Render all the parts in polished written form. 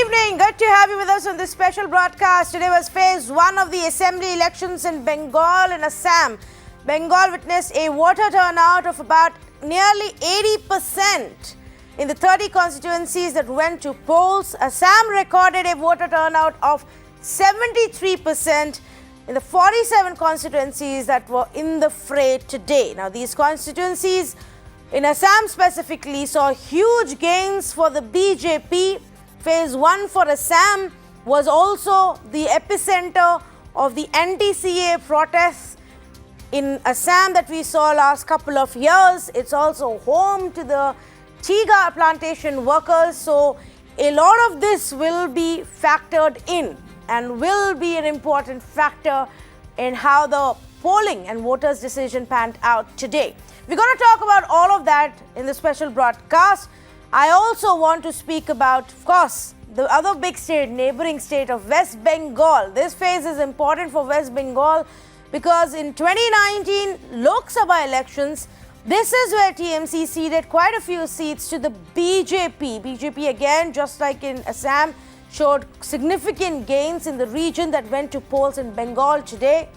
evening. Good to have you with us on this special broadcast. Today was phase 1 of the assembly elections in Bengal and Assam. Bengal witnessed a voter turnout of about nearly 80% in the 30 constituencies that went to polls. Assam recorded a voter turnout of 73% in the 47 constituencies that were in the fray today. Now, these constituencies in Assam specifically saw huge gains for the BJP. Phase 1 for Assam was also the epicenter of the anti-CAA protests in Assam that we saw last couple of years. It's also home to the tea plantation workers. So a lot of this will be factored in and will be an important factor in how the polling and voters' decision panned out today. We're going to talk about all of that in the special broadcast. I also want to speak about, of course, the other big state, neighboring state of West Bengal. This phase is important for West Bengal because in 2019 Lok Sabha elections, this is where TMC ceded quite a few seats to the BJP. BJP again, just like in Assam, showed significant gains in the region that went to polls in Bengal today.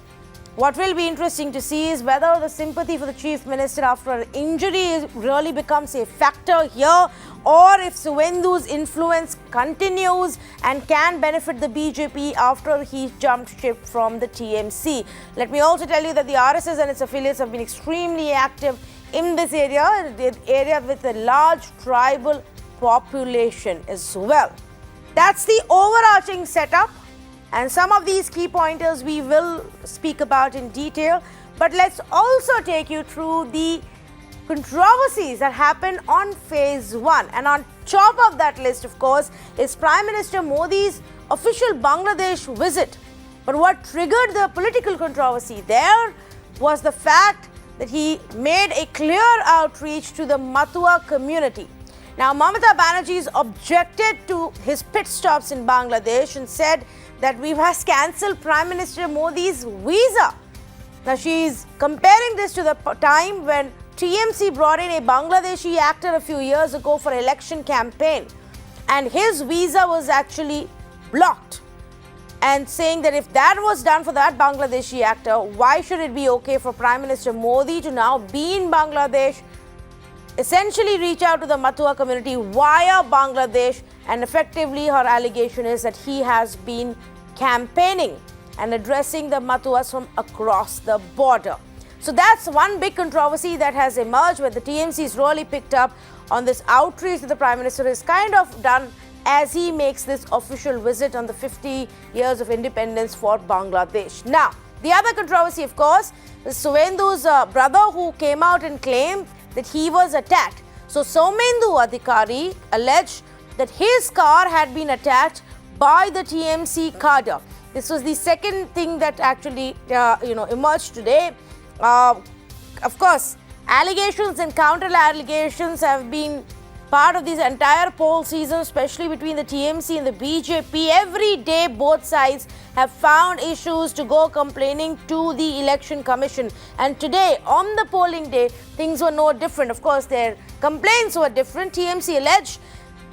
What will be interesting to see is whether the sympathy for the Chief Minister after an injury really becomes a factor here, or if Suvendu's influence continues and can benefit the BJP after he jumped ship from the TMC. Let me also tell you that the RSS and its affiliates have been extremely active in this area, the area with a large tribal population as well. That's the overarching setup. And some of these key pointers we will speak about in detail. But let's also take you through the controversies that happened on phase 1. And on top of that list, of course, is Prime Minister Modi's official Bangladesh visit. But what triggered the political controversy there was the fact that he made a clear outreach to the Matua community. Now, Mamata Banerjee objected to his pit stops in Bangladesh and said that we must cancel Prime Minister Modi's visa. Now, she's comparing this to the time when TMC brought in a Bangladeshi actor a few years ago for election campaign, and his visa was actually blocked, and saying that if that was done for that Bangladeshi actor, why should it be okay for Prime Minister Modi to now be in Bangladesh, essentially reach out to the Matua community via Bangladesh, and effectively her allegation is that he has been campaigning and addressing the Matuas from across the border. So that's one big controversy that has emerged, where the TMC is really picked up on this outreach that the Prime Minister is kind of done as he makes this official visit on the 50 years of independence for Bangladesh. Now, the other controversy, of course, is Suvendu's brother, who came out and claimed that he was attacked. So Suvendu Adhikari alleged that his car had been attacked by the TMC cadre. This was the second thing that actually emerged today. Of course, allegations and counter allegations have been part of this entire poll season, especially between the TMC and the BJP. Every day, both sides have found issues to go complaining to the Election Commission. And today, on the polling day, things were no different. Of course, their complaints were different. TMC alleged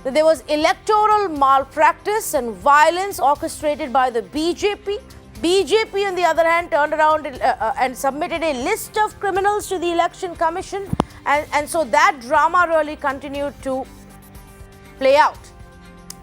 that there was electoral malpractice and violence orchestrated by the BJP. BJP, on the other hand, turned around and submitted a list of criminals to the Election Commission. And so that drama really continued to play out.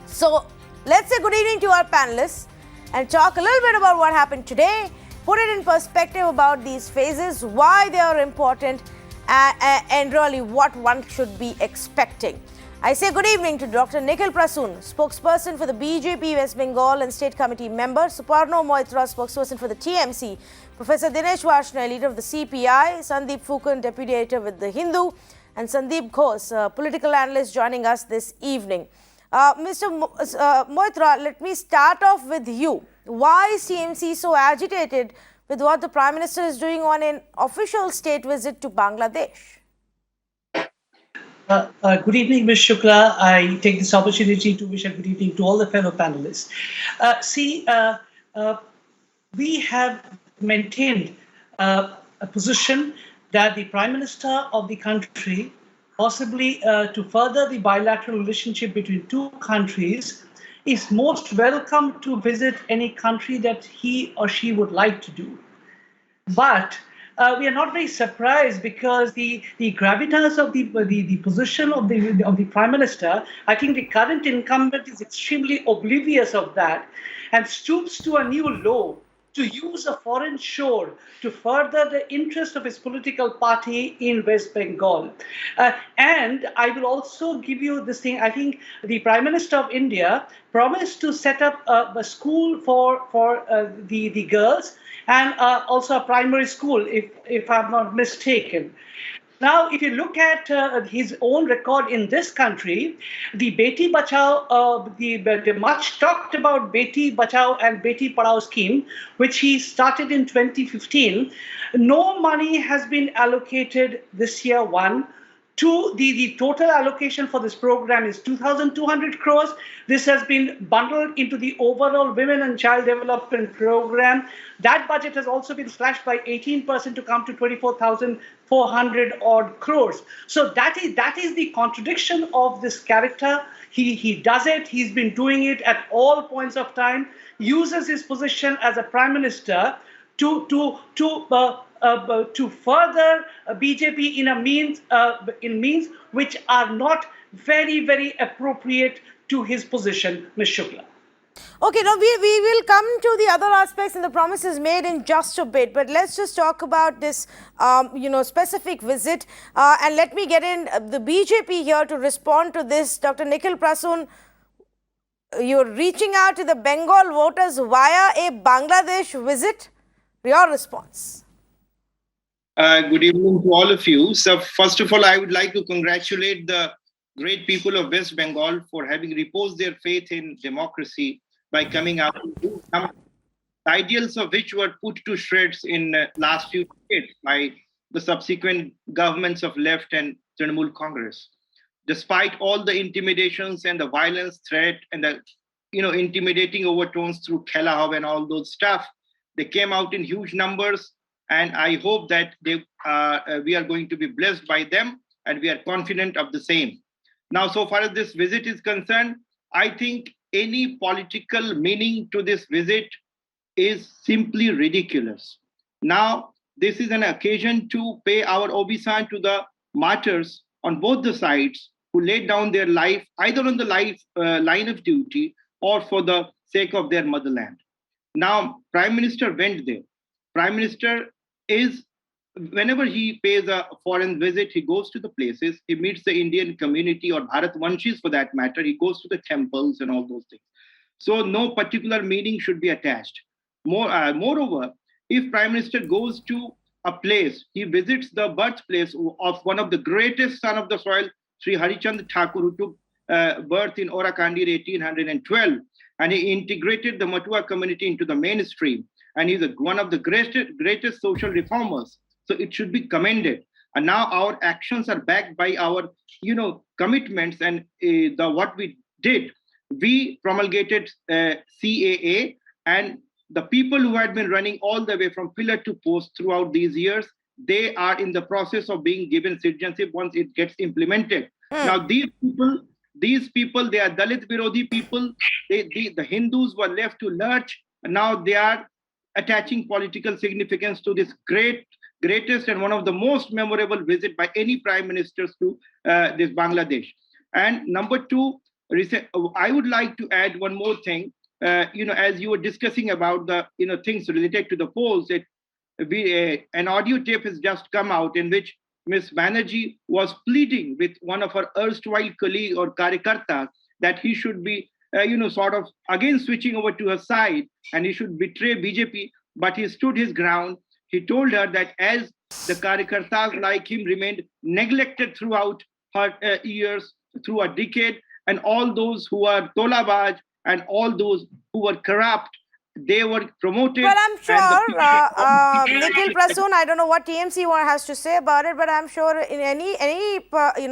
So let's say good evening to our panelists and talk a little bit about what happened today, put it in perspective about these phases, why they are important, and really what one should be expecting. I say good evening to Dr. Nikhil Prasun, spokesperson for the BJP West Bengal and State Committee member, Suparno Moitra, spokesperson for the TMC, Professor Dinesh Varshney, leader of the CPI, Sandeep Fukan, deputy editor with The Hindu, and Sandeep Ghosh, political analyst, joining us this evening. Mr. Moitra, let me start off with you. Why is TMC so agitated with what the Prime Minister is doing on an official state visit to Bangladesh? Good evening, Ms. Shukla. I take this opportunity to wish a good evening to all the fellow panelists. We have maintained a position that the Prime Minister of the country, possibly to further the bilateral relationship between two countries, is most welcome to visit any country that he or she would like to do. But we are not very surprised because the gravitas of the position of the prime minister, I think the current incumbent is extremely oblivious of that and stoops to a new low to use a foreign shore to further the interest of his political party in West Bengal. And I will also give you this thing. I think the Prime Minister of India promised to set up a school for the girls and also a primary school, if I'm not mistaken. Now, if you look at his own record in this country, the Beti Bachao, the much talked about Beti Bachao and Beti Padhao scheme, which he started in 2015, no money has been allocated this year, one. Two, the total allocation for this program is 2,200 crores. This has been bundled into the overall Women and Child Development Program. That budget has also been slashed by 18% to come to 24,400 odd crores. So that is the contradiction of this character. He does it. He's been doing it at all points of time. Uses his position as a prime minister to further BJP in means which are not very, very appropriate to his position, Ms. Shukla. Okay, now we will come to the other aspects and the promises made in just a bit, but let's just talk about this, specific visit. And let me get in the BJP here to respond to this. Dr. Nikhil, Prasun, you're reaching out to the Bengal voters via a Bangladesh visit. Your response. Good evening to all of you. So first of all, I would like to congratulate the great people of West Bengal for having reposed their faith in democracy by coming out with some ideals of which were put to shreds in last few decades by the subsequent governments of left and Trinamool Congress. Despite all the intimidations and the violence threat and the intimidating overtones through Khela and all those stuff, they came out in huge numbers. And I hope that we are going to be blessed by them, and we are confident of the same. Now, so far as this visit is concerned, I think any political meaning to this visit is simply ridiculous. Now, this is an occasion to pay our obeisance to the martyrs on both the sides who laid down their life either on the line of duty or for the sake of their motherland. Now, Prime Minister went there. Prime Minister is, whenever he pays a foreign visit, he goes to the places, he meets the Indian community or Bharatvanshis for that matter, he goes to the temples and all those things. So no particular meaning should be attached. Moreover, if Prime Minister goes to a place, he visits the birthplace of one of the greatest son of the soil, Sri Harichand Thakur, who took birth in Orakandir 1812, and he integrated the Matua community into the mainstream. And he's one of the greatest social reformers. So it should be commended. And now our actions are backed by our, commitments and what we did. We promulgated CAA, and the people who had been running all the way from pillar to post throughout these years, they are in the process of being given citizenship once it gets implemented. Now these people, they are Dalit Virodhi people. The Hindus were left to lurch, and now they are attaching political significance to this greatest and one of the most memorable visit by any prime ministers to this Bangladesh. And number two, I would like to add one more thing. As you were discussing about the things related to the polls, an audio tape has just come out in which Ms. Banerjee was pleading with one of her erstwhile colleagues or Karyakartas that he should be sort of again switching over to her side and he should betray BJP, but he stood his ground. He told her that as the Karyakartas like him remained neglected throughout her years, through a decade, and all those who are Tolabaj and all those who were corrupt, they were promoted. But I'm sure, Nikhil, Prasun, I don't know what TMC has to say about it, but I'm sure in any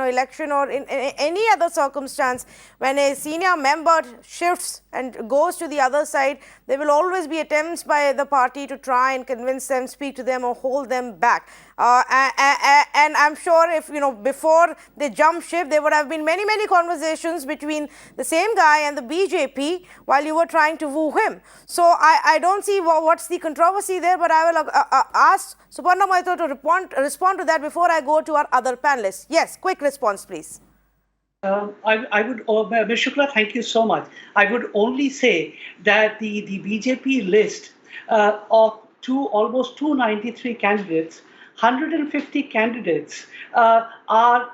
election or in any other circumstance, when a senior member shifts and goes to the other side, there will always be attempts by the party to try and convince them, speak to them or hold them back. And I'm sure if, before they jump ship, there would have been many, many conversations between the same guy and the BJP while you were trying to woo him. So I don't see what's the controversy there, but I will ask Suparna Mahito to respond to that before I go to our other panelists. Yes, quick response, please. I would, Ms. Shukla, thank you so much. I would only say that the BJP list of almost 293 candidates, 150 candidates are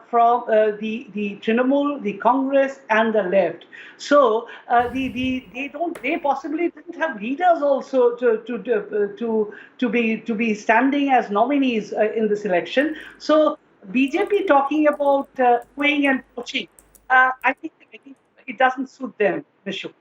from the Trinamool, the Congress, and the left. So they possibly didn't have leaders also to be standing as nominees in this election. So BJP talking about queuing and poaching, I think it doesn't suit them, Ms. Shukla.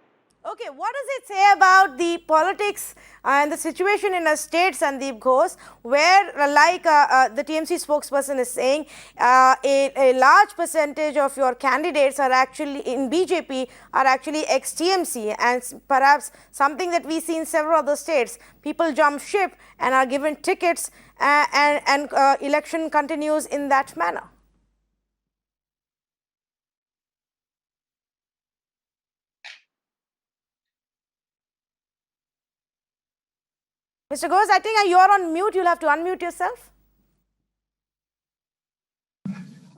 Okay, what does it say about the politics and the situation in our states, Sandeep Ghosh, where like the TMC spokesperson is saying, a large percentage of your candidates are actually in BJP are actually ex-TMC, and perhaps something that we see in several other states, people jump ship and are given tickets and election continues in that manner. Mr. Ghosh, I think you're on mute. You'll have to unmute yourself.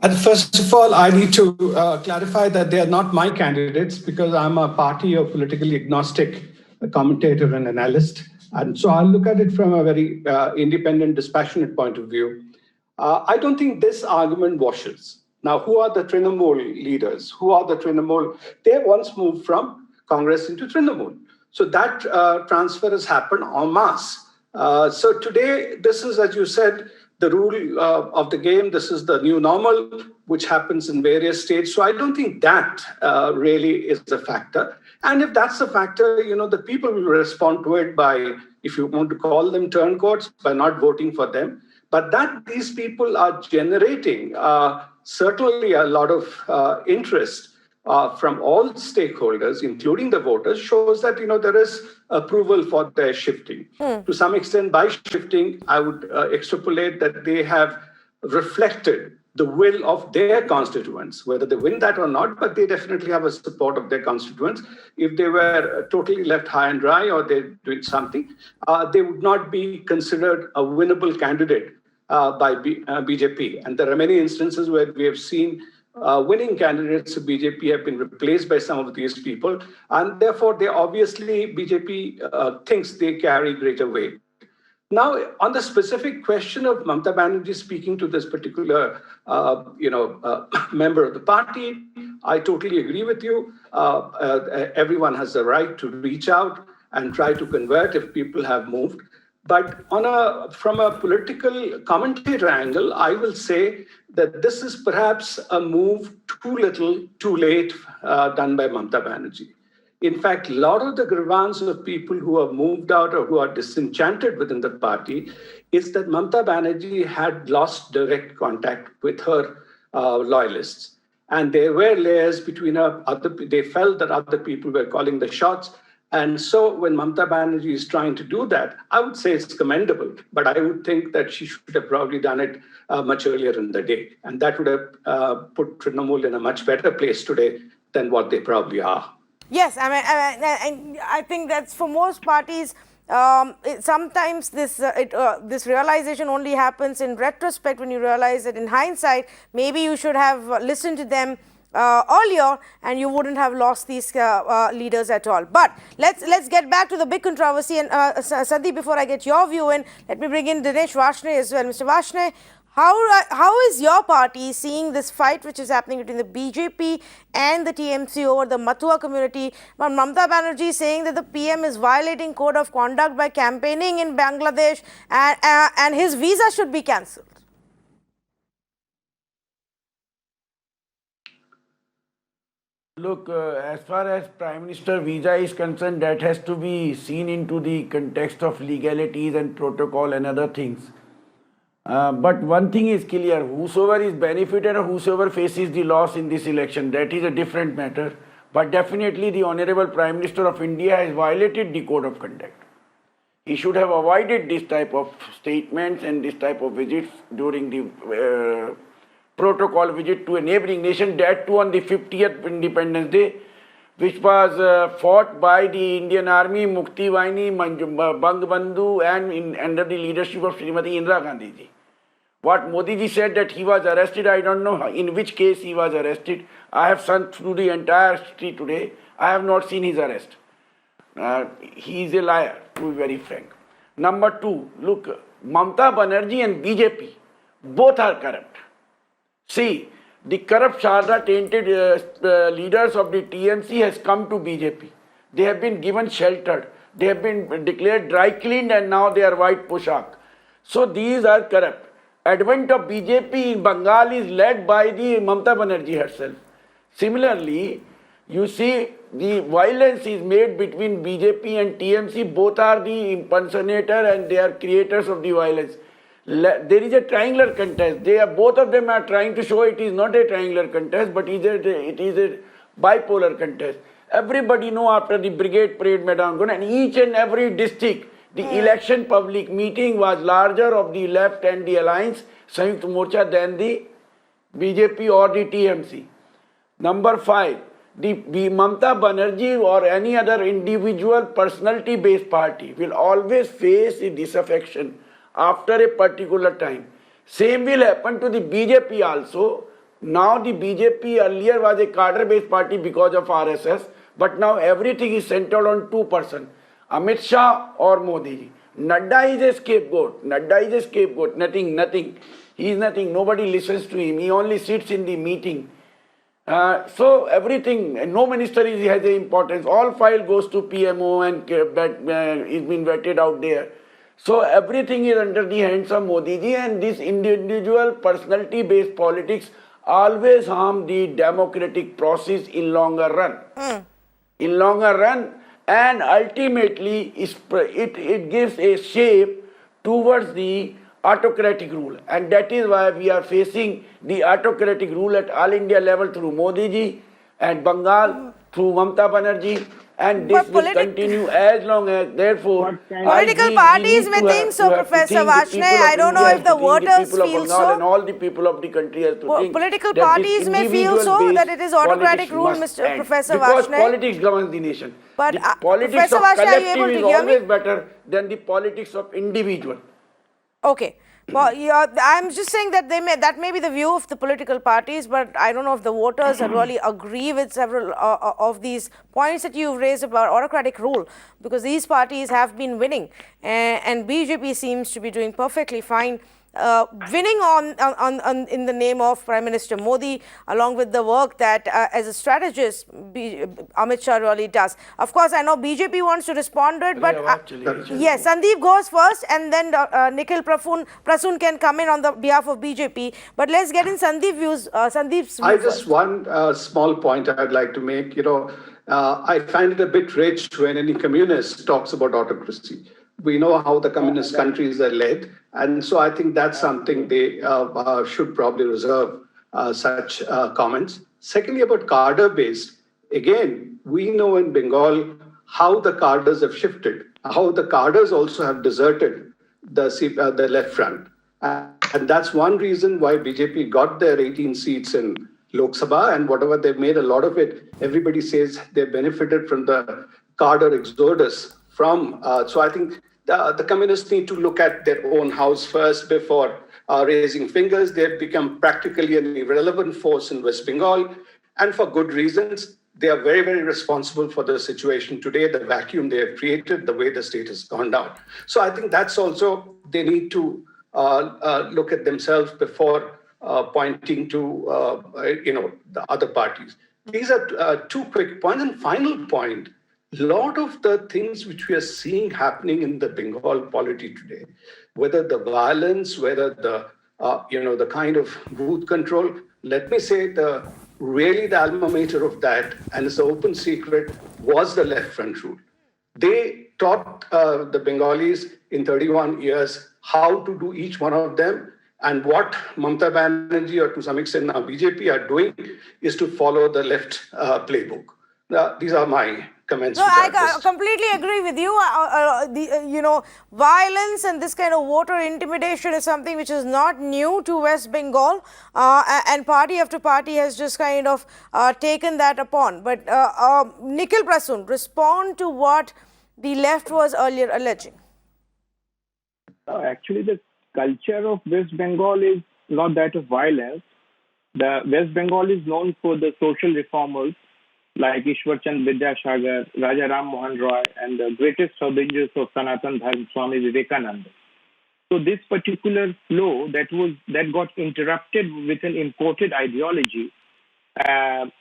And first of all, I need to clarify that they are not my candidates because I'm a party or politically agnostic commentator and analyst. And so I'll look at it from a very independent, dispassionate point of view. I don't think this argument washes. Now, who are the Trinamool leaders? Who are the Trinamool? They once moved from Congress into Trinamool. So that transfer has happened en masse. So today, this is, as you said, the rule of the game. This is the new normal, which happens in various states. So I don't think that really is a factor. And if that's a factor, the people will respond to it by, if you want to call them turncoats, by not voting for them. But that these people are generating certainly a lot of interest from all stakeholders, including the voters, shows that there is approval for their shifting. To some extent, by shifting, I would extrapolate that they have reflected the will of their constituents, whether they win that or not, but they definitely have a support of their constituents. If they were totally left high and dry or they did something, they would not be considered a winnable candidate by BJP. And there are many instances where we have seen winning candidates of BJP have been replaced by some of these people. And therefore, BJP thinks they carry greater weight. Now, on the specific question of Mamata Banerjee speaking to this particular, member of the party, I totally agree with you. Everyone has the right to reach out and try to convert if people have moved. But from a political commentator angle, I will say that this is perhaps a move too little, too late done by Mamata Banerjee. In fact, a lot of the grievance of people who have moved out or who are disenchanted within the party is that Mamata Banerjee had lost direct contact with her loyalists. And there were layers between her, they felt that other people were calling the shots. And so when Mamata Banerjee is trying to do that, I would say it's commendable, but I would think that she should have probably done it much earlier in the day. And that would have put Trinamool in a much better place today than what they probably are. Yes, I think that's for most parties. Sometimes this realization only happens in retrospect when you realize that in hindsight, maybe you should have listened to them earlier and you wouldn't have lost these leaders at all. But let's get back to the big controversy. And Sandeep, before I get your view in, let me bring in Dinesh Varshney as well. Mr. Varshney, how is your party seeing this fight which is happening between the BJP and the TMC over the Mathua community? Mamata Banerjee saying that the PM is violating code of conduct by campaigning in Bangladesh and his visa should be cancelled. Look, as far as Prime Minister visa is concerned, that has to be seen into the context of legalities and protocol and other things. But one thing is clear, whosoever is benefited or whosoever faces the loss in this election, that is a different matter. But definitely the Honorable Prime Minister of India has violated the code of conduct. He should have avoided this type of statements and this type of visits during the protocol visit to a neighboring nation, that too on the 50th Independence Day, which was fought by the Indian Army, Mukti Vaini, Bangabandhu, and under the leadership of Srimati Indira Gandhi ji. What Modi ji said that he was arrested, I don't know in which case he was arrested. I have sent through the entire history today. I have not seen his arrest. He is a liar, to be very frank. Number two, look, Mamata Banerjee and BJP, both are corrupt. See, the corrupt Sharda tainted leaders of the TMC has come to BJP. They have been given shelter. They have been declared dry cleaned and now they are white poshak. So these are corrupt. Advent of BJP in Bengal is led by the Mamata Banerjee herself. Similarly, you see the violence is made between BJP and TMC. Both are the impersonator and they are creators of the violence. There is a triangular contest. Both of them are trying to show it is not a triangular contest, but it is a bipolar contest. Everybody know after the brigade parade Maidan, and each and every district, the election public meeting was larger of the left and the alliance, Sanyukt Morcha, than the BJP or the TMC. Number 5, the Mamata Banerjee or any other individual personality-based party will always face a disaffection after a particular time. Same will happen to the BJP also. Now the BJP earlier was a cadre-based party because of RSS, but now everything is centered on two persons, Amit Shah or Modi. Nadda is a scapegoat. Nothing. He is nothing. Nobody listens to him. He only sits in the meeting. So everything, no minister has an importance. All file goes to PMO and is being vetted out there. So everything is under the hands of Modi ji, and this individual personality-based politics always harm the democratic process in longer run. In longer run, and ultimately it gives a shape towards the autocratic rule, and that is why we are facing the autocratic rule at all India level through Modi ji and Bengal through Mamata Banerjee, and this will continue as long as, therefore, political parties may think so, Professor Varshney. I don't know if the voters feel so. And all the people of the country have to think. Political parties may feel so that it is autocratic rule, Mr. Professor Varshney. Because Varshney. Politics governs the nation. But the politics Professor of Varshney, are you collective able to is hear me? always better than the politics of individual. Okay. Well, I'm just saying that that may be the view of the political parties, but I don't know if the voters really agree with several of these points that you've raised about autocratic rule, because these parties have been winning, and BJP seems to be doing perfectly fine. Winning in the name of Prime Minister Modi, along with the work that as a strategist Amit Shah really does. Of course, I know BJP wants to respond to it, but yes, Sandeep goes first, and then Nikhil Prasun can come in on the behalf of BJP. But let's get in Sandeep's views. One small point I'd like to make. I find it a bit rich when any communist talks about autocracy. We know how the communist countries are led, and so I think that's something they should probably reserve such comments. Secondly, about cadre-based, again, we know in Bengal how the cadres have shifted, how the cadres also have deserted the left front. And that's one reason why BJP got their 18 seats in Lok Sabha, and whatever they've made, a lot of it, everybody says they benefited from the cadre exodus from. So I think the communists need to look at their own house first before raising fingers. They've become practically an irrelevant force in West Bengal, and for good reasons. They are very, very responsible for the situation today, the vacuum they have created, the way the state has gone down. So I think that's also, they need to look at themselves before pointing to, the other parties. These are two quick points. And final point, a lot of the things which we are seeing happening in the Bengal polity today, whether the violence, whether the kind of booth control, let me say really the alma mater of that, and it's an open secret, was the left front rule. They taught the Bengalis in 31 years how to do each one of them. And what Mamata Banerjee, or to some extent now BJP, are doing is to follow the left playbook. These are my comments. No, to I that. completely agree with you. Violence and this kind of voter intimidation is something which is not new to West Bengal, and party after party has just kind of taken that upon. But Nikhil, Prasun, respond to what the left was earlier alleging. Actually, the culture of West Bengal is not that of violence. The West Bengal is known for the social reformers like Ishwar Chand Vidyasagar, Raja Ram Mohan Roy, and the greatest harbingers of Sanatan Dharma, Swami Vivekananda. So this particular flow that got interrupted with an imported ideology, and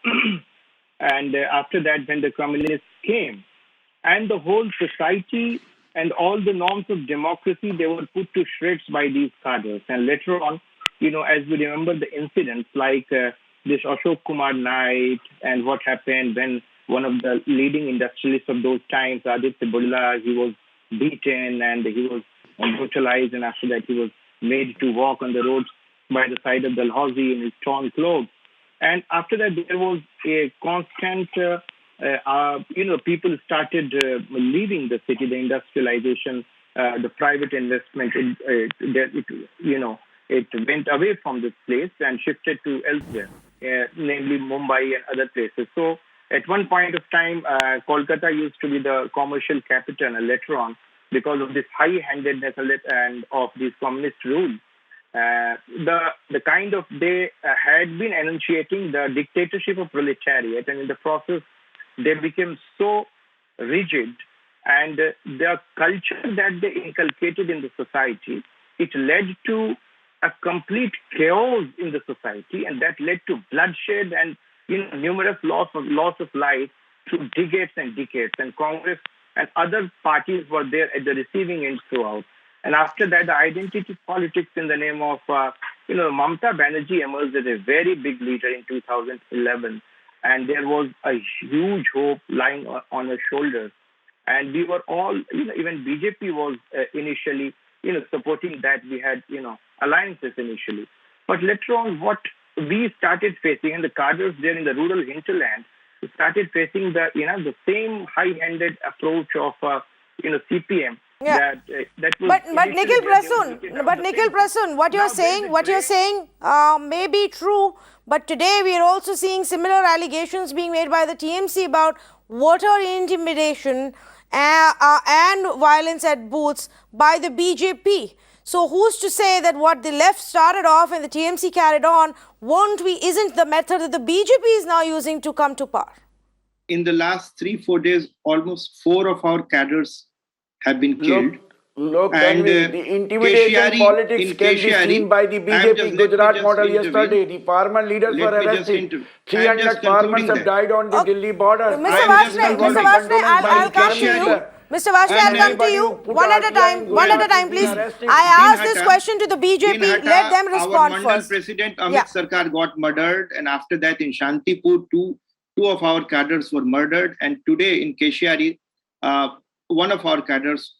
after that, when the communists came, and the whole society and all the norms of democracy, they were put to shreds by these cadres. And later on, as we remember the incidents like this Ashok Kumar night and what happened when one of the leading industrialists of those times, Aditya Birla, he was beaten and he was brutalized, and after that he was made to walk on the roads by the side of Dalhousie in his torn clothes. And after that, there was a constant, people started leaving the city, the industrialization, the private investment, it went away from this place and shifted to elsewhere, namely Mumbai and other places. So at one point of time, Kolkata used to be the commercial capital, and later on, because of this high-handedness and of this communist rule, the kind of they had been enunciating the dictatorship of proletariat, and in the process they became so rigid, and the culture that they inculcated in the society, it led to a complete chaos in the society, and that led to bloodshed and numerous loss of life through decades and decades. And Congress and other parties were there at the receiving end throughout. And after that, the identity politics in the name of, Mamata Banerjee emerged as a very big leader in 2011. And there was a huge hope lying on her shoulders. And we were all, even BJP was initially, supporting that. We had, alliances initially. But later on, what we started facing, and the cadres there in the rural hinterland, we started facing the same high-handed approach of, CPM. Yeah. That was but Nikhil Prasun, what you're saying may be true, but today we are also seeing similar allegations being made by the TMC about voter intimidation and violence at booths by the BJP. So who's to say that what the left started off and the TMC carried on isn't the method that the BJP is now using to come to power? In the last 3-4 days, almost 4 of our cadres have been killed. Look, Tanvi, the intimidation politics can be seen by the BJP Gujarat model yesterday. The farmer leaders were arrested. 300 farmers have died on the Delhi border. Mr. Varshney, I'll come to you. Mr. Varshney, I'll come to you. One at a time, please. I asked this question to the BJP. Let them respond our first. President Amit Sarkar got murdered, and after that in Shantipur, two of our cadres were murdered, and today in Keshiari, one of our cadres,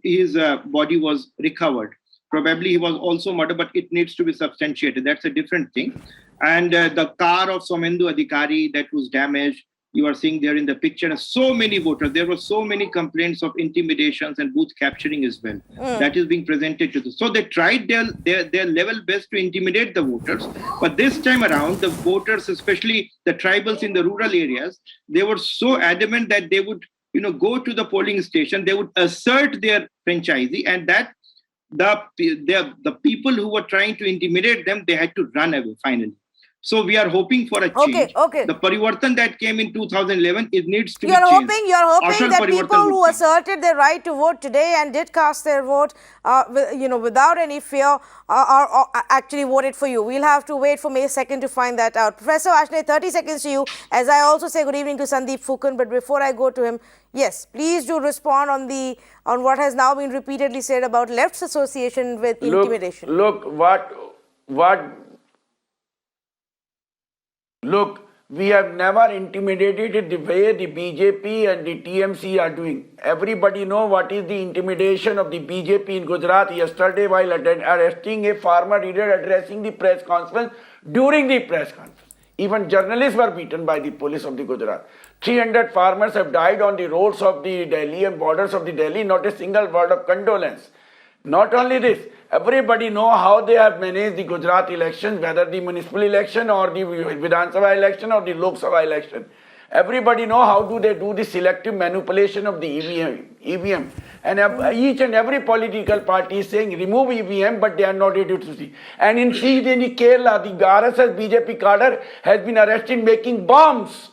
his body was recovered. Probably he was also murdered, but it needs to be substantiated. That's a different thing. And the car of Suvendu Adhikari that was damaged, you are seeing there in the picture, and so many voters. There were so many complaints of intimidations and booth capturing as well. That is being presented to them. So they tried their level best to intimidate the voters. But this time around, the voters, especially the tribals in the rural areas, they were so adamant that they would go to the polling station, they would assert their franchisee, and that the people who were trying to intimidate them, they had to run away finally. So we are hoping for a change. Okay. The Parivartan that came in 2011, it needs to be You're changed. hoping that people who asserted their right to vote today and did cast their vote, without any fear, are actually voted for you. We'll have to wait for May 2nd to find that out. Professor Varshney, 30 seconds to you. As I also say good evening to Sandeep Fukan, but before I go to him, yes, please do respond on what has now been repeatedly said about left's association with intimidation. Look, we have never intimidated the way the BJP and the TMC are doing. Everybody know what is the intimidation of the BJP in Gujarat yesterday while arresting a farmer leader addressing the press conference. During the press conference, even journalists were beaten by the police of the Gujarat. 300 farmers have died on the roads of the Delhi and borders of the Delhi, not a single word of condolence. Not only this, everybody know how they have managed the Gujarat elections, whether the municipal election or the Vidhan Sabha election or the Lok Sabha election. Everybody know how do they do the selective manipulation of the EVM. And each and every political party is saying remove EVM, but they are not able to see. And in Kerala, the RSS BJP cadre has been arrested making bombs.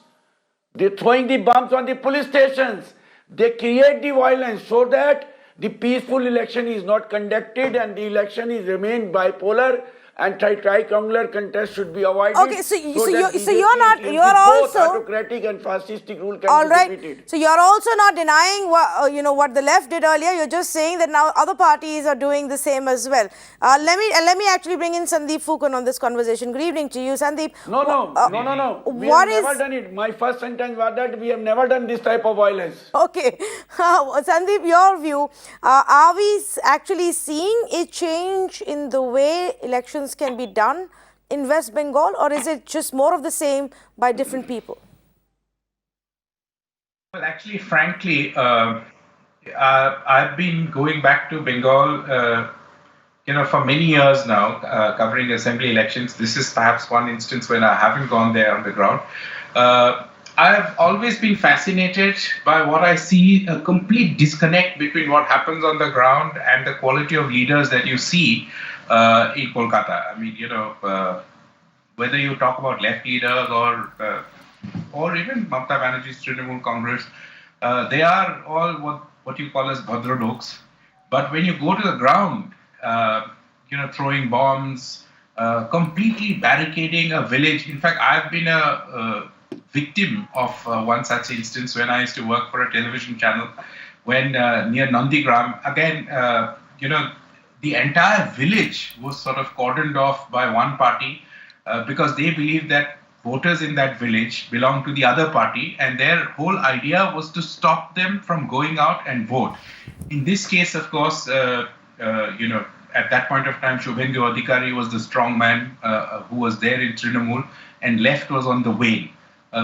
They're throwing the bombs on the police stations. They create the violence so that the peaceful election is not conducted and the election is remained bipolar and triangular contest should be avoided. Okay, so you're also autocratic and fascistic rule can all be right. defeated. So you're also not denying what what the left did earlier. You're just saying that now other parties are doing the same as well. Let me actually bring in Sandeep Fukan on this conversation. Good evening to you, Sandeep. No. We have never done it. My first sentence was that we have never done this type of violence. Okay, Sandeep, your view. Are we actually seeing a change in the way elections can be done in West Bengal, or is it just more of the same by different people? Well, actually, frankly, I've been going back to Bengal, for many years now, covering assembly elections. This is perhaps one instance when I haven't gone there on the ground. I've always been fascinated by what I see, a complete disconnect between what happens on the ground and the quality of leaders that you see in Kolkata. I mean, whether you talk about left leaders or even Mamata Banerjee's Trinamool Congress, they are all what you call as bhadradoks. But when you go to the ground, throwing bombs, completely barricading a village. In fact, I've been a victim of one such instance when I used to work for a television channel when near Nandigram, again, the entire village was sort of cordoned off by one party because they believed that voters in that village belonged to the other party, and their whole idea was to stop them from going out and vote. In this case, of course, at that point of time, Suvendu Adhikari was the strong man who was there in Trinamool, and left was on the wane.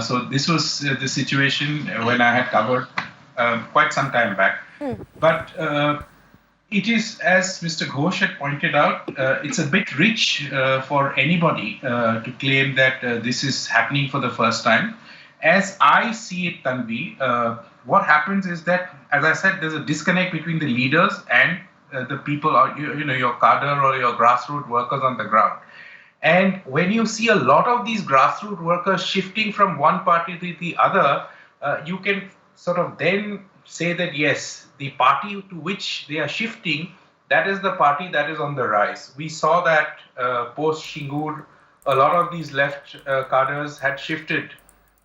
So this was the situation when I had covered quite some time back. But it is, as Mr. Ghosh had pointed out, it's a bit rich for anybody to claim that this is happening for the first time. As I see it, Tanvi, what happens is that, as I said, there's a disconnect between the leaders and the people, your cadre or your grassroots workers on the ground. And when you see a lot of these grassroots workers shifting from one party to the other, you can sort of then say that, yes, the party to which they are shifting, that is the party that is on the rise. We saw that post Shingur, a lot of these left cadres had shifted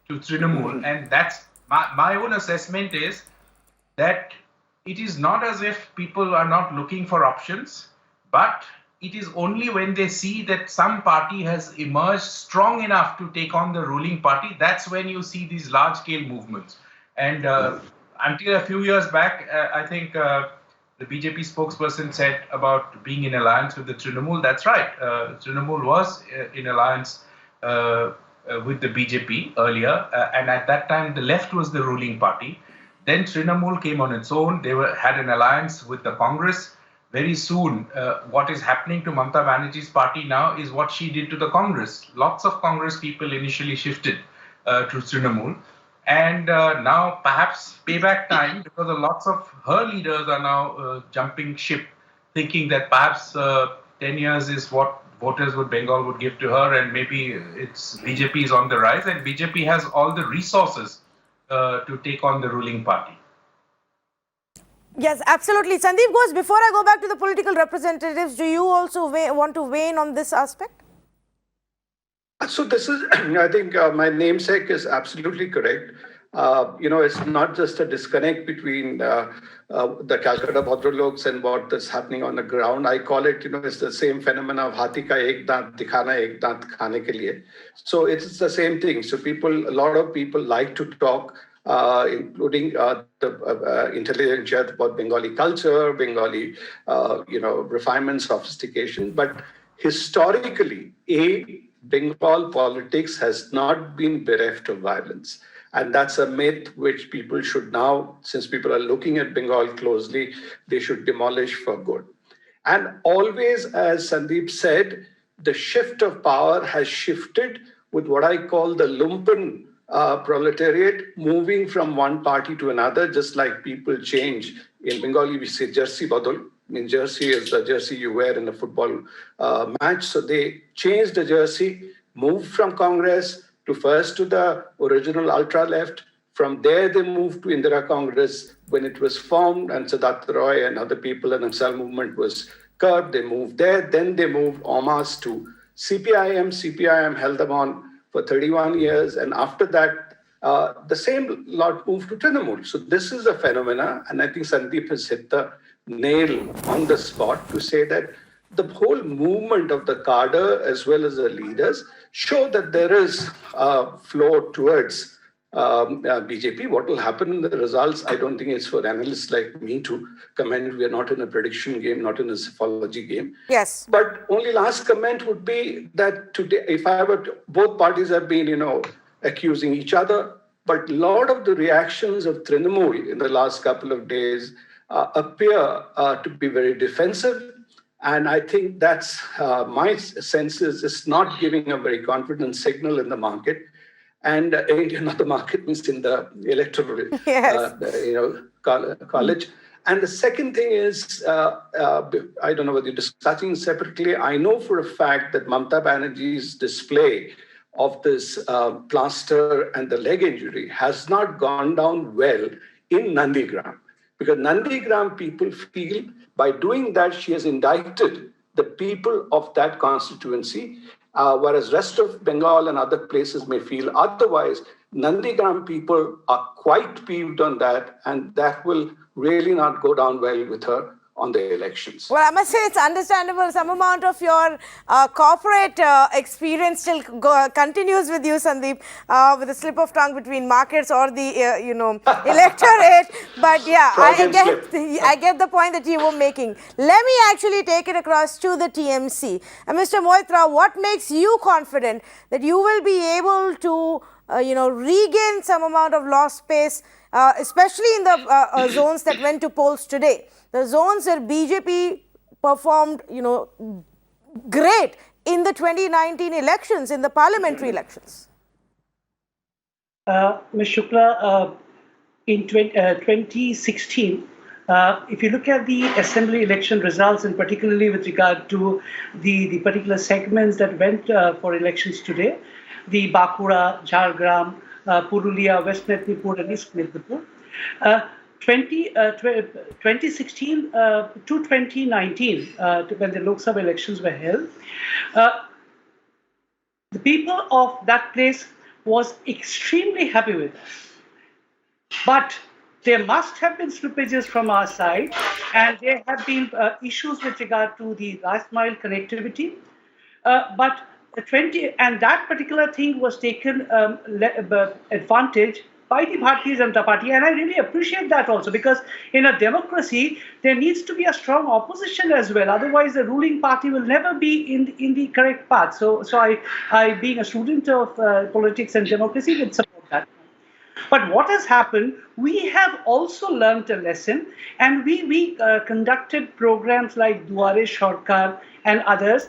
to Trinamool. And that's my own assessment is that it is not as if people are not looking for options, but it is only when they see that some party has emerged strong enough to take on the ruling party, that's when you see these large-scale movements. And until a few years back, I think the BJP spokesperson said about being in alliance with the Trinamool. That's right. Trinamool was in alliance with the BJP earlier. And at that time, the left was the ruling party. Then Trinamool came on its own. They had an alliance with the Congress. Very soon, what is happening to Mamata Banerjee's party now is what she did to the Congress. Lots of Congress people initially shifted to Trinamool. And now perhaps payback time, because lots of her leaders are now jumping ship, thinking that perhaps 10 years is what voters would Bengal would give to her, and maybe it's BJP is on the rise, and BJP has all the resources to take on the ruling party. Yes, absolutely. Sandeep Ghosh, before I go back to the political representatives, do you also want to weigh in on this aspect? So this is, I think my namesake is absolutely correct. It's not just a disconnect between the Calcutta Bhadraloks and what is happening on the ground. I call it, it's the same phenomena of Hathi ka ek dant dikhana ek dant khane ke liye. So it's the same thing. So a lot of people like to talk, including the intelligentsia about Bengali culture, Bengali, refinement, sophistication. But historically, Bengal politics has not been bereft of violence. And that's a myth which people should now, since people are looking at Bengal closely, they should demolish for good. And always, as Sandeep said, the shift of power has shifted with what I call the lumpen proletariat moving from one party to another, just like people change. In Bengali, we say jersey badal. I mean, jersey is the jersey you wear in a football match. So they changed the jersey, moved from Congress to first to the original ultra left. From there, they moved to Indira Congress when it was formed, and Siddharth Roy and other people, and the Naxal movement was curbed. They moved there. Then they moved en masse to CPIM. CPIM held them on for 31 years. And after that, the same lot moved to Trinamool. So this is a phenomena. And I think Sandeep has hit the nail on the spot to say that the whole movement of the cadre as well as the leaders show that there is a flow towards BJP. What will happen in the results, I don't think it's for analysts like me to comment. We are not in a prediction game, not in a psephology game. Yes. But only last comment would be that today, if I were to, both parties have been, accusing each other, but a lot of the reactions of Trinamool in the last couple of days appear to be very defensive. And I think that's my sense is it's not giving a very confident signal in the market. And not the market means in the electoral, Yes. college. And the second thing is, I don't know whether you're discussing separately. I know for a fact that Mamata Banerjee's display of this plaster and the leg injury has not gone down well in Nandigram. Because Nandigram people feel by doing that, she has indicted the people of that constituency, whereas rest of Bengal and other places may feel otherwise. Nandigram people are quite peeved on that, and that will really not go down well with her on the elections. Well, I must say it's understandable. Some amount of your corporate experience still continues with you, Sandeep, with a slip of tongue between markets or the, electorate. But yeah, I get the point that you were making. Let me actually take it across to the TMC. Mr. Moitra, what makes you confident that you will be able to, regain some amount of lost space, especially in the zones that went to polls today? The zones where BJP performed, great in the 2019 elections, in the parliamentary elections. Ms. Shukla, in 2016, if you look at the assembly election results, and particularly with regard to the particular segments that went for elections today, the Bakura, Jhargram, Purulia, West Medinipur, and East Medinipur, 2016 to 2019, when the Lok Sabha elections were held, the people of that place was extremely happy with us. But there must have been slippages from our side, and there have been issues with regard to the last mile connectivity. But that particular thing was taken advantage by the Bharatiya Janata Party, and I really appreciate that also, because in a democracy there needs to be a strong opposition as well. Otherwise, the ruling party will never be in the correct path. So I being a student of politics and democracy, would support that. But what has happened, we have also learned a lesson, and we conducted programs like Duare Sarkar and others,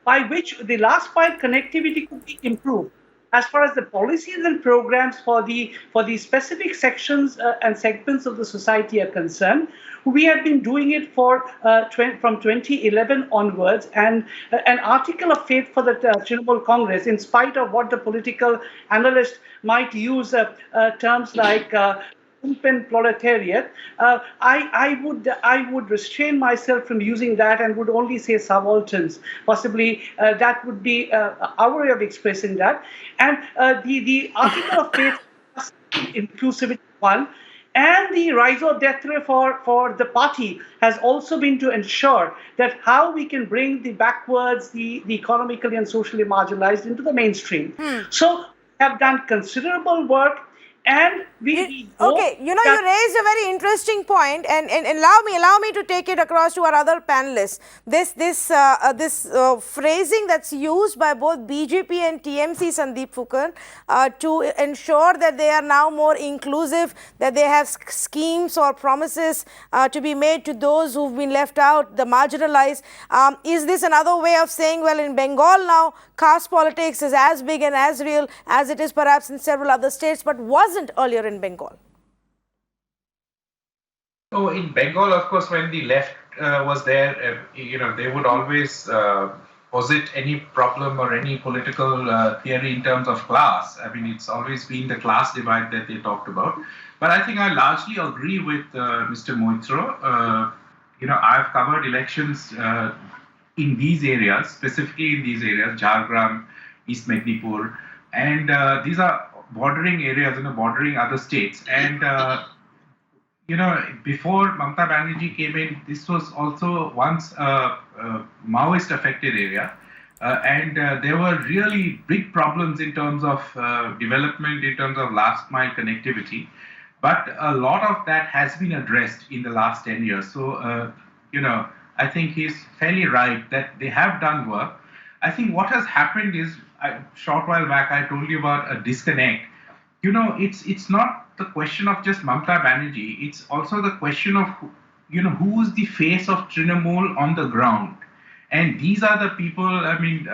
by which the last mile connectivity could be improved. As far as the policies and programs for the specific sections and segments of the society are concerned, we have been doing it from 2011 onwards, and an article of faith for the Trinamool Congress, in spite of what the political analyst might use terms like lumpen proletariat, I would restrain myself from using that and would only say subalterns. Possibly that would be our way of expressing that. And the article of faith, inclusivity one, and the rise of death for the party has also been to ensure that how we can bring the backwards, the economically and socially marginalized into the mainstream. So we have done considerable work And we hope okay, you raised a very interesting point, and allow me to take it across to our other panelists. This phrasing that's used by both BJP and TMC, Sandeep Fukan, to ensure that they are now more inclusive, that they have schemes or promises to be made to those who've been left out, the marginalized. Is this another way of saying, well, in Bengal now, caste politics is as big and as real as it is perhaps in several other states, but wasn't earlier in Bengal? So in Bengal, of course, when the left was there, they would always posit any problem or any political theory in terms of class. I mean, it's always been the class divide that they talked about. But I think I largely agree with Mr. Moitro. I've covered elections in these areas, specifically in these areas, Jhargram, East Medinipur, and these are bordering areas, bordering other states. And before Mamata Banerjee came in, this was also once a Maoist affected area. And there were really big problems in terms of development, in terms of last mile connectivity. But a lot of that has been addressed in the last 10 years. So, I think he's fairly right that they have done work. I think what has happened is, a short while back, I told you about a disconnect. It's not the question of just Mamata Banerjee. It's also the question of, who is the face of Trinamool on the ground. And these are the people, I mean,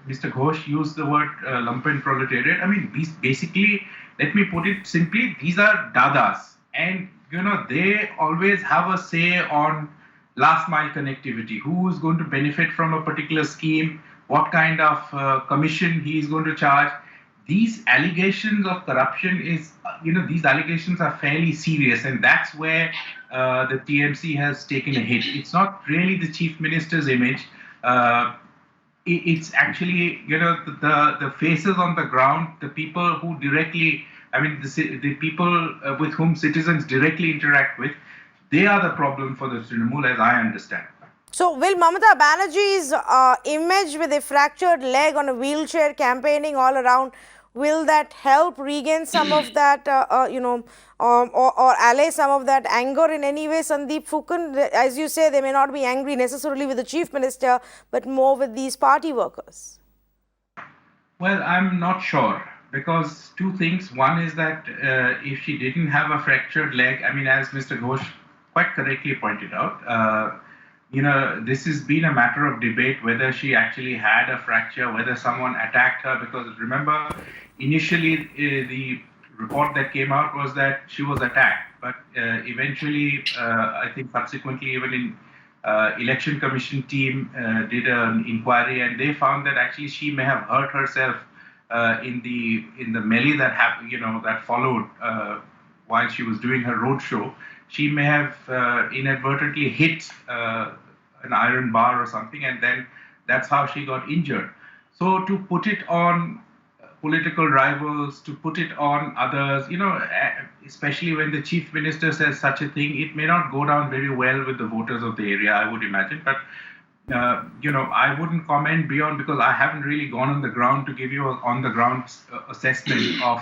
Mr. Ghosh used the word lumpen proletariat. I mean, these basically, let me put it simply, these are dadas. And, they always have a say on last mile connectivity, who is going to benefit from a particular scheme, what kind of commission he is going to charge. These allegations of corruption these allegations are fairly serious, and that's where the TMC has taken a hit. It's not really the chief minister's image. It's actually, the faces on the ground, the people who directly, the people with whom citizens directly interact with, they are the problem for the Trinamool, as I understand. So, will Mamata Banerjee's image with a fractured leg on a wheelchair campaigning all around, will that help regain some of that, or allay some of that anger in any way, Sandeep Fukan? As you say, they may not be angry necessarily with the chief minister, but more with these party workers. Well, I'm not sure, because two things. One is that if she didn't have a fractured leg, as Mr. Ghosh quite correctly pointed out, this has been a matter of debate whether she actually had a fracture, whether someone attacked her, because remember, initially the report that came out was that she was attacked, but eventually, I think subsequently, even in election commission team did an inquiry, and they found that actually she may have hurt herself in the melee that happened, that followed while she was doing her roadshow. She may have inadvertently hit an iron bar or something, and then that's how she got injured. So to put it on political rivals, to put it on others, especially when the chief minister says such a thing, it may not go down very well with the voters of the area, I would imagine. But, I wouldn't comment beyond, because I haven't really gone on the ground to give you an on-the-ground assessment of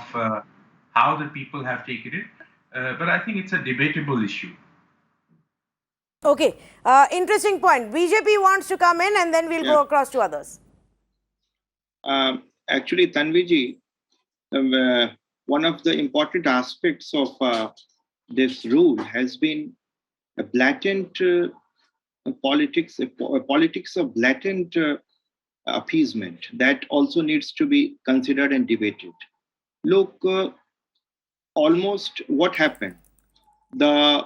how the people have taken it. But I think it's a debatable issue. Okay, interesting point. BJP wants to come in, and then we'll go across to others. Actually, Tanviji, one of the important aspects of this rule has been a blatant politics of blatant appeasement that also needs to be considered and debated. Look, almost what happened? The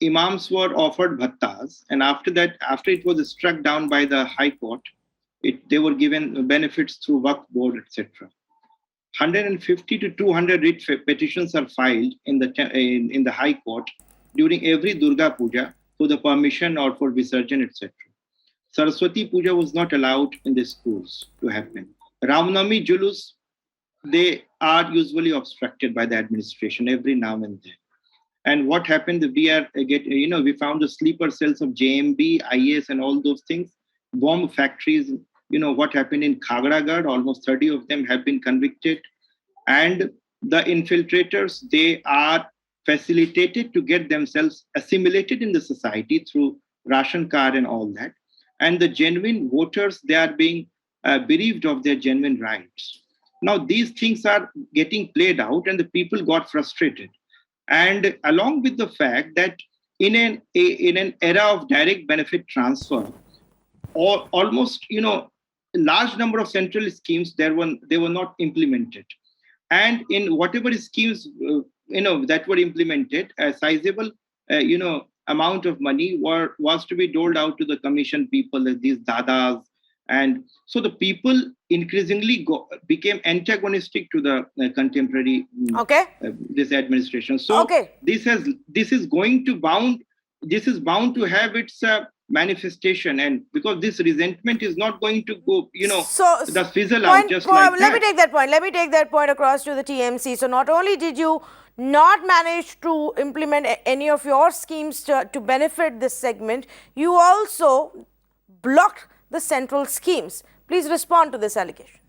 imams were offered bhattas, and after it was struck down by the High Court, they were given benefits through Waqf board, etc. 150 to 200 writ petitions are filed in the High Court during every Durga Puja for the permission or for Visarjan, etc. Saraswati Puja was not allowed in the schools to happen. Ramnami Julus, they are usually obstructed by the administration every now and then. And what happened? We found the sleeper cells of JMB, IS, and all those things. Bomb factories. What happened in Khagragarh? Almost 30 of them have been convicted. And the infiltrators, they are facilitated to get themselves assimilated in the society through ration card and all that. And the genuine voters, they are being bereaved of their genuine rights. Now, these things are getting played out and the people got frustrated. And along with the fact that in an era of direct benefit transfer, or almost, a large number of central schemes, they were not implemented. And in whatever schemes, that were implemented, a sizable, amount of money was to be doled out to the commission people, these dadas. And so the people increasingly became antagonistic to the contemporary this administration. So this is bound to have its manifestation, and because this resentment is not going to go, the fizzle out just like that. Let me take that point across to the TMC. So not only did you not manage to implement any of your schemes to benefit this segment, you also blocked the central schemes. Please respond to this allegation.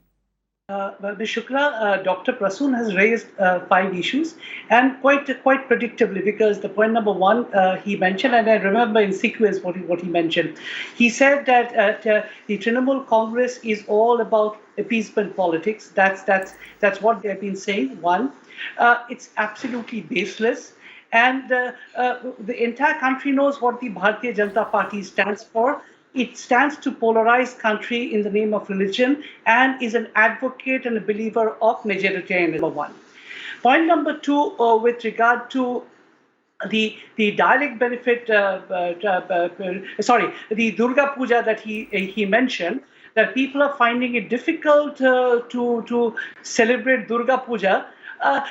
Ms. Shukla, Dr. Prasun has raised 5 issues, and quite predictably, because the point number 1 he mentioned, and I remember in sequence what he mentioned. He said that the Trinamool Congress is all about appeasement politics. That's what they have been saying. 1, it's absolutely baseless. And the entire country knows what the Bharatiya Janata Party stands for. It stands to polarize country in the name of religion and is an advocate and a believer of majoritarianism, number 1. Point number 2, with regard to the direct benefit, the Durga Puja that he mentioned, that people are finding it difficult to celebrate Durga Puja.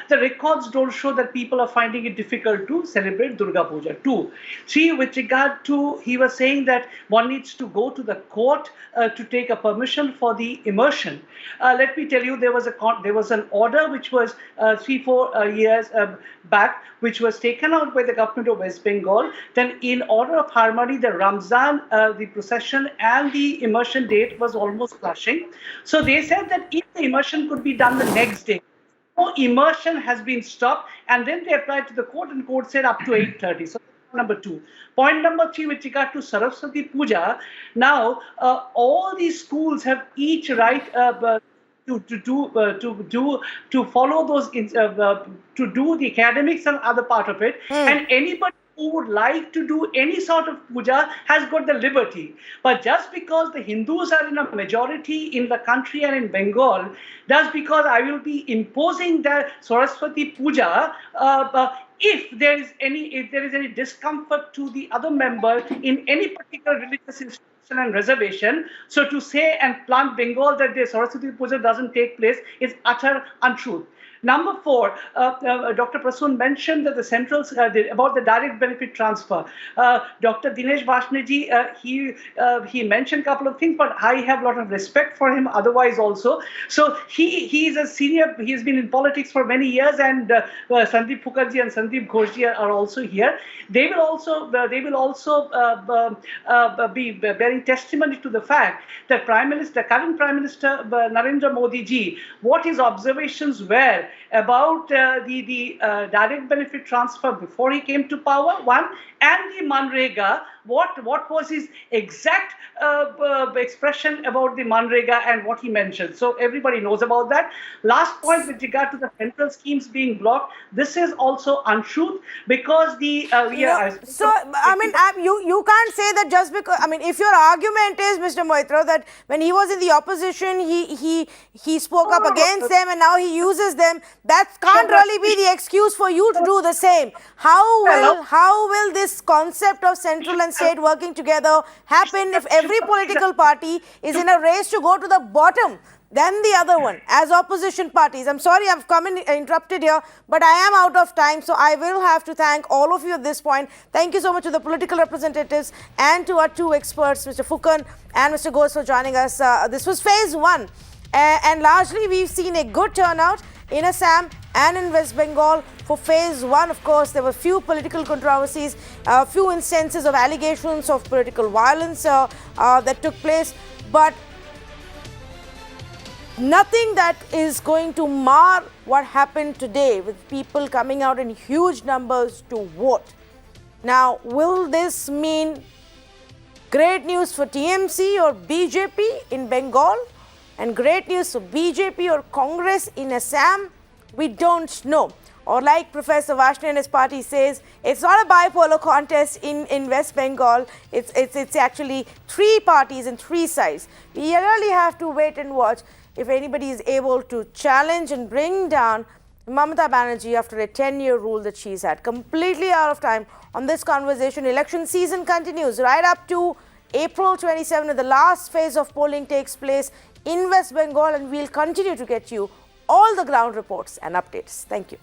The records don't show that people are finding it difficult to celebrate Durga Puja. 2. 3, with regard to, he was saying that one needs to go to the court to take a permission for the immersion. Let me tell you, there was an order which was 3-4 years back, which was taken out by the government of West Bengal. Then, in order of harmony, the Ramzan, the procession, and the immersion date was almost clashing. So they said that if the immersion could be done the next day, immersion has been stopped, and then they applied to the court, and court said up to 8:30. So number 2. Point number 3, with regard to Saraswati Puja. Now, all these schools have each right to follow those to do the academics and other part of it, and anybody who would like to do any sort of puja has got the liberty. But just because the Hindus are in a majority in the country and in Bengal, just because I will be imposing the Saraswati Puja, if there is any discomfort to the other member in any particular religious institution and reservation, so to say and plant Bengal that the Saraswati Puja doesn't take place is utter untruth. Number 4, Dr. Prasun mentioned that the centrals about the direct benefit transfer. Dr. Dinesh Vaishnaji, he mentioned a couple of things, but I have a lot of respect for him otherwise also. So he is a senior. He has been in politics for many years, and Sandeep Mukherjee and Sandeep Ghosh are also here. They will also be bearing testimony to the fact that current Prime Minister Narendra Modi ji, what his observations were about the direct benefit transfer before he came to power, 1, and the Manrega, what was his exact expression about the Manrega and what he mentioned. So everybody knows about that. Last point with regard to the central schemes being blocked, this is also untruth, because the you can't say that just because, if your argument is, Mr. Moitra, that when he was in the opposition he spoke up against them and now he uses them, that can't really be the excuse for you to do the same. How will this concept of central and state working together happen if every political party is in a race to go to the bottom than the other one as opposition parties? I'm sorry I've come in interrupted here, but I am out of time, so I will have to thank all of you at this point. Thank you so much to the political representatives and to our 2 experts, Mr. Fukan and Mr. Ghosh, for joining us. This was phase 1, and largely we've seen a good turnout in Assam and in West Bengal. For phase 1, of course, there were few political controversies, few instances of allegations of political violence that took place, but nothing that is going to mar what happened today with people coming out in huge numbers to vote. Now, will this mean great news for TMC or BJP in Bengal and great news for BJP or Congress in Assam? We don't know. Or like Professor Vashni and his party says, it's not a bipolar contest in West Bengal. It's actually three parties and three sides. We really have to wait and watch if anybody is able to challenge and bring down Mamata Banerjee after a 10-year rule that she's had. Completely out of time on this conversation. Election season continues right up to April 27. The last phase of polling takes place in West Bengal, and we'll continue to get you all the ground reports and updates. Thank you.